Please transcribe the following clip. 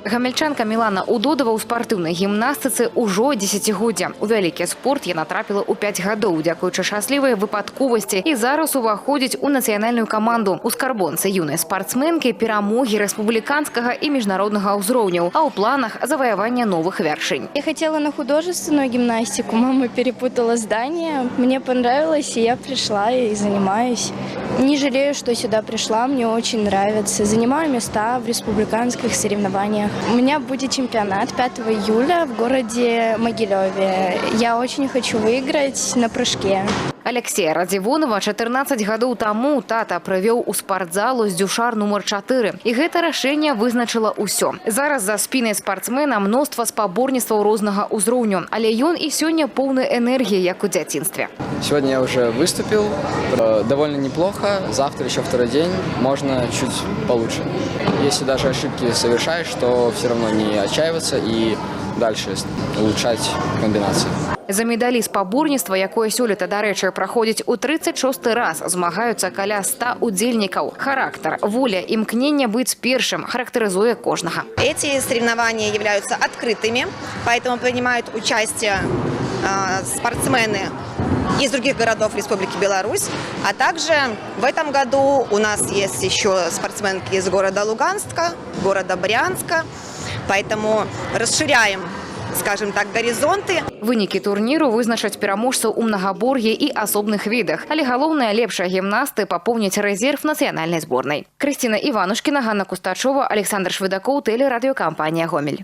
Гамельчанка Мілана Удодова ў спартыўнай гімнастыцы ўжо дзесяцігоддзя. У вялікі спорт яна трапіла ў 5 гадоў, дзякуючы шчаслівай выпадковасці, і зараз уваходзіць у нацыянальную каманду. У скарбонцы юнай спартсменкі перамогі рэспубліканскага і міжнароднага ўзроўняў, а ў планах заваявання новых вяршынь. Я хотела на художественную гимнастику, мама перепутала здание. Мне понравилось, и я пришла и занимаюсь. Не жалею, что сюда пришла, мне очень нравится. Занимаю места в республиканских соревнованиях. У меня будет чемпионат 5 июля в городе Могилеве. Я очень хочу выиграть на прыжке. Алексея Радзівонова 14 гадоў таму тата прывёў у спартзалу з дзюшар нумар 4. І гэта рашэнне вызначыла ўсё. Зараз за спінай спартсмена мноства спаборніцтваў рознага ўзроўню, але ён і сёння поўны энергіі, як у дзяцінстве. Сегодня я уже выступил, довольно неплохо. Завтра еще второй день, можно чуть получше. Если даже ошибки совершаешь, то все равно не отчаиваться и дальше улучшать комбинации. За медалі спаборніцтва, якое сёлета, дарэчы, праходзіць у 36-й раз, змагаюцца каля 100 удзельнікаў. Характар, воля, імкнення быць першым характарызуе кожнага. Эти соревнования являются открытыми, поэтому принимают участие спортсмены из других городов Республики Беларусь, а также в этом году у нас есть еще спортсменки из города Луганска, города Брянска, поэтому расширяем, скажем так, горизонты. Вынікі турніру вызначаць пераможцаў у мнагабор'і і асобных відах, але галоўнае, лепшыя гімнасты папоўняць рэзерв нацыянальнай зборнай. Крысціна Іванушкіна, Ганна Кустачова, Александр Швыдакоў, тэлерадыёкампанія «Гомель».